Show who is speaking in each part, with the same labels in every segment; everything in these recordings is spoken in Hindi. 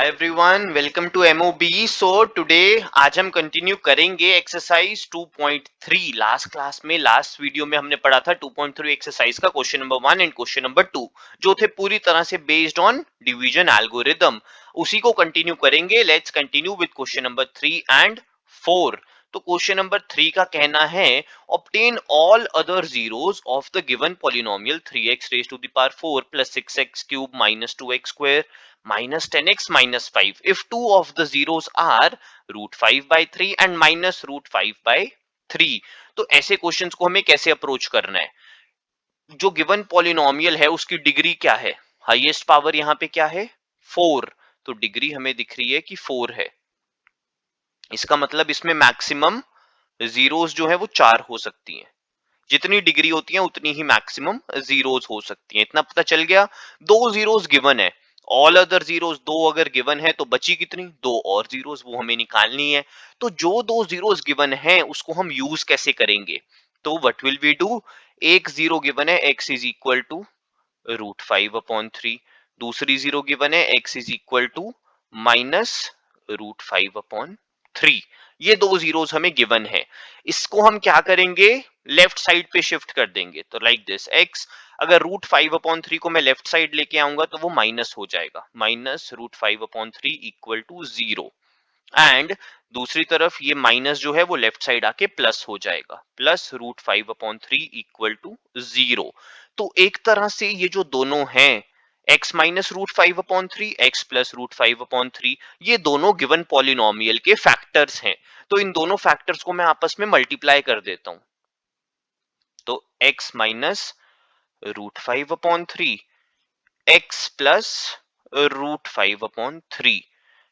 Speaker 1: Hi everyone, welcome to MOB. So today आज हम कंटिन्यू करेंगे एक्सरसाइज 2.3। लास्ट क्लास में लास्ट वीडियो में हमने पढ़ा था 2.3 एक्सरसाइज का question number 1 and question number 2 जो थे पूरी तरह से बेस्ड ऑन डिवीजन एल्गोरिदम। उसी को कंटिन्यू करेंगे। Let's continue with question number 3 and 4। तो क्वेश्चन नंबर 3 का कहना है obtain all other zeros of the given polynomial 3x raised to the power 4 plus 6x cube minus 2x square minus 10x minus 5 if two of the zeros are root 5 by 3 and minus root 5 by 3। तो ऐसे क्वेश्चंस को हमें कैसे अप्रोच करना है? जो गिवन पॉलिनोमियल है उसकी डिग्री क्या है? हाईएस्ट पावर यहाँ पे क्या है? 4। तो डिग्री हमें दिख रही है कि 4 है। इसका मतलब इसमें मैक्सिमम जीरोस जो है वो 4 हो सकती हैं। जितनी डिग्री होती है उतनी ही मैक्सिमम जीरोस हो सकती हैं। इतना पता चल गया। दो जीरोस गिवन है, ऑल अदर जीरोस दो अगर गिवन है तो बची कितनी? दो और जीरोस, वो हमें निकालनी है। तो जो दो जीरोस गिवन है उसको हम यूज कैसे करेंगे? तो व्हाट विल वी डू? एक जीरो गिवन है x इज इक्वल टू √5/3, दूसरी जीरो गिवन है x is equal to minus √5/3। ये दो जीरोस हमें गिवन है। इसको हम क्या करेंगे? लेफ्ट साइड पे शिफ्ट कर देंगे। तो लाइक दिस x, अगर √5/3 को मैं लेफ्ट साइड लेके आऊंगा तो वो माइनस हो जाएगा, माइनस √5/3 इक्वल टू 0। एंड दूसरी तरफ ये माइनस जो है वो लेफ्ट साइड आके प्लस हो जाएगा, प्लस √5/3 इक्वल टू 0। तो एक तरह से ये जो दोनों हैं x माइनस √5/3, x प्लस √5/3, ये दोनों गिवन पॉलिनोमियल के फैक्टर्स हैं। तो इन दोनों फैक्टर्स को मैं आपस में मल्टीप्लाई कर देता हूं। तो x माइनस √5/3, x प्लस √5/3।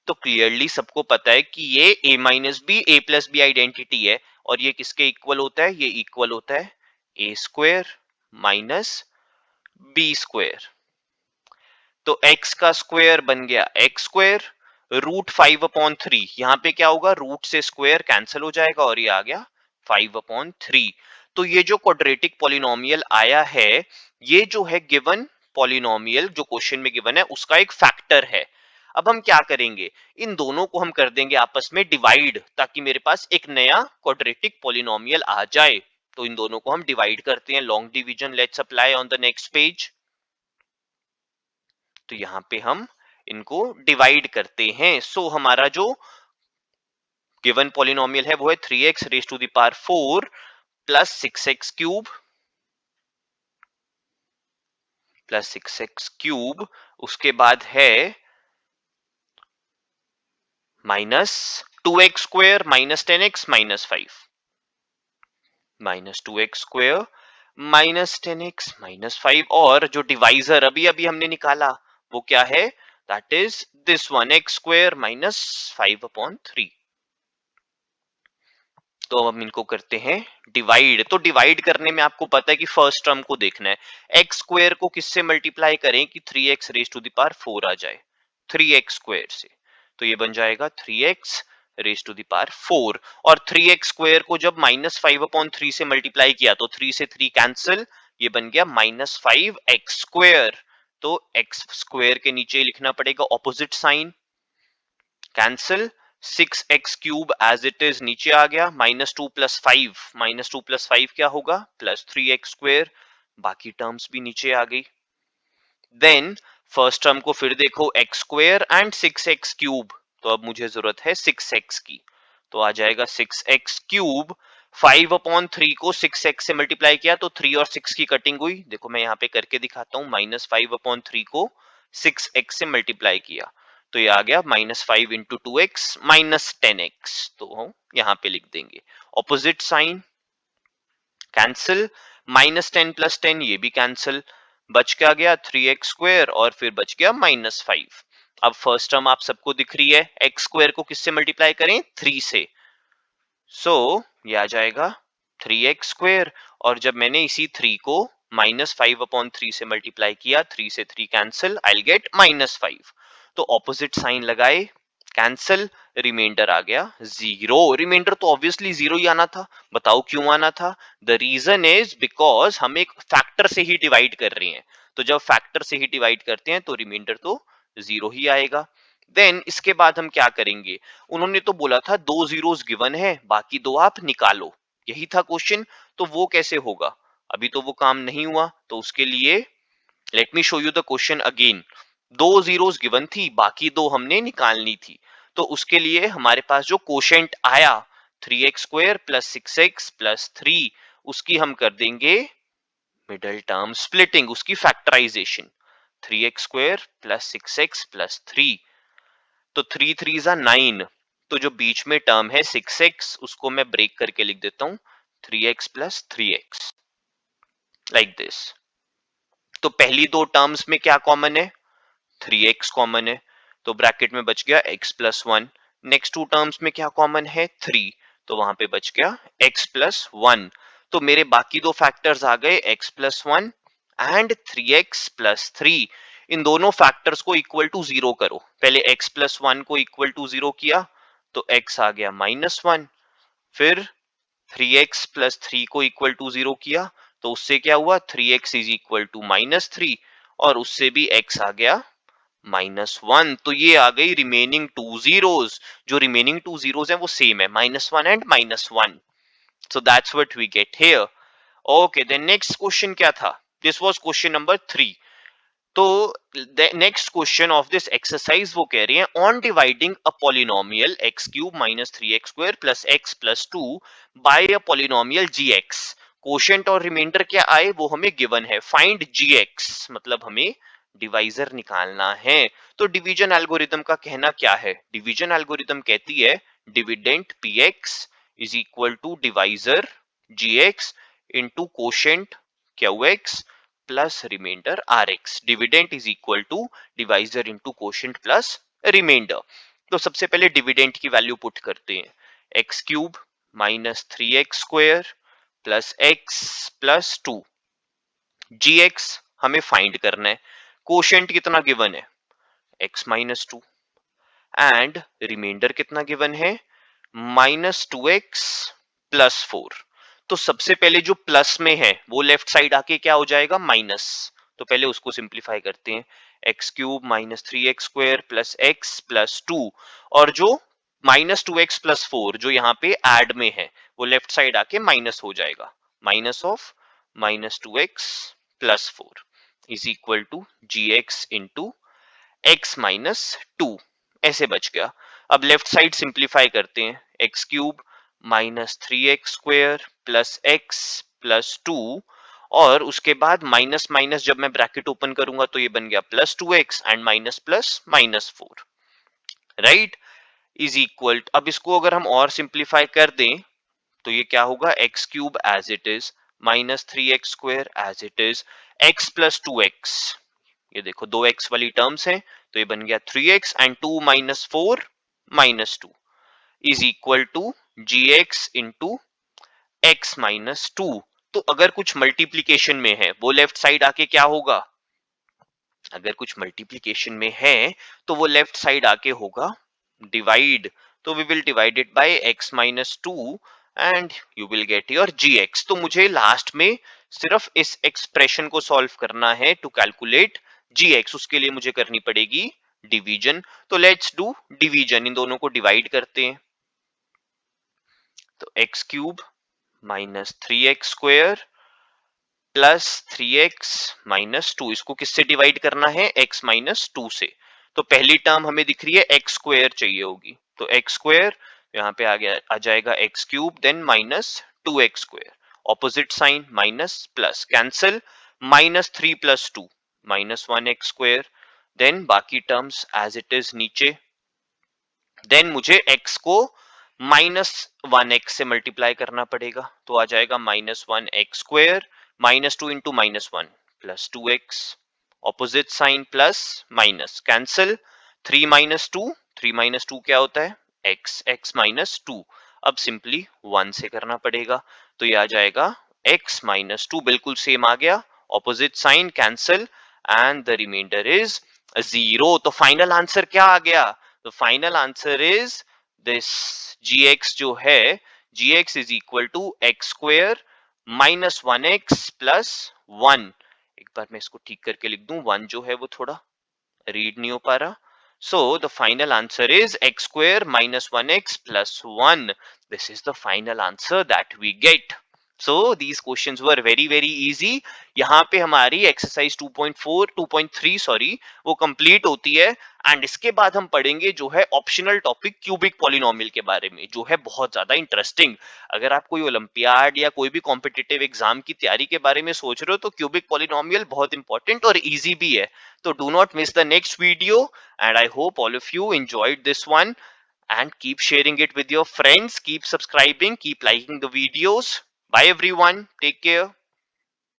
Speaker 1: तो क्लियरली सबको पता है कि ये a minus b, a plus b identity है, और ये किसके इक्वल होता है? ये इक्वल होता है a square minus b square. तो x का स्क्वायर बन गया x स्क्वायर, √5/3, यहाँ पे क्या होगा? रूट से स्क्वायर कैंसिल हो जाएगा और ये आ गया 5/3। तो ये जो क्वाड्रेटिक पॉलिनोमियल आया है, ये जो है गिवन पॉलिनोमियल जो क्वेश्चन में गिवन है उसका एक फैक्टर है। अब हम क्या करेंगे? इन दोनों को हम कर देंगे आपस में डिवाइड, ताकि मेरे पास एक नया क्वाड्रेटिक पॉलिनोमियल आ जाए। तो इन दोनों को हम डिवाइड करते हैं, long division. Let's apply on the next page. तो यहां पे हम इनको डिवाइड करते हैं। सो हमारा जो गिवन पॉलिनोमियल है वो है 3x raise to the power 4 plus 6x cube plus 6x cube, उसके बाद है minus 2x square minus 10x minus 5, minus 2x square minus 10x minus 5, और जो डिवाइजर अभी अभी हमने निकाला वो क्या है? That is this one, x square minus 5/3। तो हम इनको करते हैं डिवाइड। तो डिवाइड करने में आपको पता है कि फर्स्ट टर्म को देखना है। एक्स स्क्वायर को किससे मल्टीप्लाई करें कि 3x raise to the power 4 आ जाए? 3x स्क्वायर से। तो ये बन जाएगा 3x raise to the power 4, और 3x स्क्वायर को जब -5/3 से मल्टीप्लाई किया तो 3 से 3 कैंसिल, ये बन गया -5x स्क्वायर। तो x स्क्वायर के नीचे लिखना पड़ेगा opposite sign, cancel, 6x cube as it is नीचे आ गया, -2 + 5, -2 + 5 क्या होगा? +3x square. बाकी टर्म्स भी नीचे आ गई। देन फर्स्ट टर्म को फिर देखो, x square and 6x cube, तो अब मुझे जरूरत है 6x की। तो आ जाएगा 6x क्यूब। 5/3 को 6x से मल्टीप्लाई किया तो 3 और 6 की कटिंग हुई। देखो मैं यहाँ पे करके दिखाता हूँ, -5/3 को 6x से मल्टीप्लाई किया तो ये आ गया -5 इंटू 2x माइनस 10x। तो हम यहाँ पे लिख देंगे ऑपोजिट साइन, कैंसिल, -10 + 10 ये भी कैंसिल, बच क्या गया? 3x स्क्वायर, और फिर बच गया -5। अब फर्स्ट टर्म आप सबको दिख रही है, x स्क्वायर को किससे मल्टीप्लाई करें? 3 से। सो ये आ जाएगा 3x स्क्वायर, और जब मैंने इसी 3 को -5/3 से मल्टीप्लाई किया, 3 से 3 कैंसिल, आई विल गेट -5। तो ऑपोजिट साइन लगाए, कैंसिल, रिमाइंडर आ गया 0। रिमाइंडर तो ऑब्वियसली 0 ही आना था। बताओ क्यों आना था? द रीजन इज बिकॉज हम एक फैक्टर से ही डिवाइड कर रहे हैं। तो जब फैक्टर से ही डिवाइड करते हैं तो रिमाइंडर तो 0 ही आएगा। देन इसके बाद हम क्या करेंगे, उन्होंने तो बोला था 2 जीरोस गिवन है, बाकी 2 आप निकालो, यही था क्वेश्चन। तो वो कैसे होगा, अभी तो वो काम नहीं हुआ, तो उसके लिए let me show you the question again. 2 zeros given थी, बाकी 2 हमने निकालनी थी। तो उसके लिए हमारे पास जो कोशेंट आया 3x² प्लस 6x प्लस 3, उसकी हम कर देंगे मिडल टर्म स्प्लिटिंग, उसकी factorisation. 3x² plus 6x plus 3, तो 3 3 जा 9, तो जो बीच में टर्म है 6x, उसको मैं ब्रेक करके लिख देता हूं 3x plus 3x, like this. तो पहली दो टर्म्स में क्या कॉमन है, 3x कॉमन है, तो ब्रैकेट में बच गया x plus 1। Next two terms में क्या कॉमन है, 3, तो वहां पे बच गया x प्लस 1। तो मेरे बाकी दो फैक्टर्स आ गए x plus 1 and 3x plus 3। इन दोनों फैक्टर्स को इक्वल टू जीरो करो, पहले x प्लस 1 को इक्वल टू जीरो किया तो x आ गया -1, फिर 3x प्लस 3 को इक्वल टू जीरो किया तो उससे क्या हुआ, 3x इज इक्वल टू -3, और उससे भी x आ गया -1। तो ये आ गई रिमेनिंग टू जीरोस, जो रिमेनिंग टू जीरोस हैं वो सेम है, -1 and -1। So that's what we get here. Okay, then next question क्या था, दिस वाज क्वेश्चन नंबर 3। तो next question of this exercise वो कह रही है, on dividing a polynomial x³ minus 3x² plus x plus 2 by a polynomial gx, quotient और रिमाइंडर क्या आए वो हमें गिवन है, फाइंड gx, मतलब हमें डिवाइजर निकालना है। तो डिवीजन एल्गोरिथम का कहना क्या है, डिवीजन एल्गोरिथम कहती है dividend px is equal to divisor gx into quotient qx plus remainder rx, dividend is equal to divisor into quotient plus remainder. तो सबसे पहले डिविडेंड की वैल्यू पुट करते हैं, x³ minus 3x² plus x plus 2, gx हमें फाइंड करना है, कोशेंट कितना गिवन है x माइनस 2, एंड रिमाइंडर कितना गिवन है -2x प्लस 4। तो सबसे पहले जो प्लस में है वो लेफ्ट साइड आके क्या हो जाएगा, माइनस। तो पहले उसको सिंप्लीफाई करते हैं, x³ minus 3x² plus x plus 2, और जो -2x प्लस 4 जो यहाँ पे ऐड में है वो लेफ्ट साइड आके माइनस हो जाएगा, minus of -2x plus 4 is equal to gx into x minus 2, ऐसे बच गया। अब लेफ्ट साइड सिंप्लीफाई करते हैं, x³ minus 3x² plus x plus 2, और उसके बाद माइनस माइनस जब मैं ब्रैकेट ओपन करूंगा तो ये बन गया plus 2x and minus plus -4, right, is equal. अब इसको अगर हम और सिंप्लीफाई कर दें तो ये क्या होगा, x³ as it is minus 3x² as it is, x plus 2x, ये देखो 2x वाली टर्म्स हैं, तो ये बन गया 3x and 2 minus 4 -2 is equal to gx into x minus 2। तो अगर कुछ मल्टीप्लीकेशन में है वो लेफ्ट साइड आके क्या होगा, अगर कुछ मल्टीप्लीकेशन में है तो वो लेफ्ट साइड आके होगा डिवाइड, तो we will divide it by x minus 2 and you will get your gx। तो मुझे लास्ट में सिर्फ इस एक्सप्रेशन को सॉल्व करना है टू कैलकुलेट gx, उसके लिए मुझे करनी पड़ेगी डिवीजन। तो लेट्स डू डिवीजन, इन दोनों को डिवाइड करते हैं, तो x³ minus 3x² plus 3x minus 2, इसको किससे डिवाइड करना है, x माइनस 2 से। तो पहली टर्म हमें दिख रही है x² चाहिए होगी, तो x² यहाँ पे आ गया, आ जाएगा x³ then minus 2x², opposite sign minus plus, cancel, -3 plus 2 -1x², then बाकी टर्म्स एज इट इज नीचे, देन मुझे x को -1x से मल्टीप्लाई करना पड़ेगा, तो आ जाएगा -1x² -2 into -1 plus 2x, opposite sign plus minus, cancel, 3 minus 2 क्या होता है x माइनस 2। अब सिंपली 1 से करना पड़ेगा, तो ये आ जाएगा x माइनस 2, बिल्कुल सेम आ गया, opposite sign cancel, and the remainder is 0। तो फाइनल आंसर क्या आ गया, the final answer is this gx जो है, gx is equal to x² minus 1x plus 1। एक बार मैं इसको ठीक करके लिख दूं, 1 जो है वो थोड़ा रीड नहीं हो पा रहा, So the final answer is x square minus 1x plus 1. This is the final answer that we get. So these questions were very easy. यहाँ पे हमारी exercise 2.4 2.3 सॉरी वो complete होती है एंड इसके बाद हम पढ़ेंगे जो है ऑप्शनल टॉपिक क्यूबिक पॉलिनोमियल के बारे में जो है बहुत ज्यादा इंटरेस्टिंग। अगर आप कोई ओलंपियाड या कोई भी कॉम्पिटिटिव एग्जाम की तैयारी के बारे में सोच रहे हो तो क्यूबिक पॉलिनोमियल बहुत इंपॉर्टेंट और इजी भी है। तो do not miss the next video and I hope all of you enjoyed this one and keep sharing it with your friends, keep subscribing, keep liking the videos. Bye everyone, take care.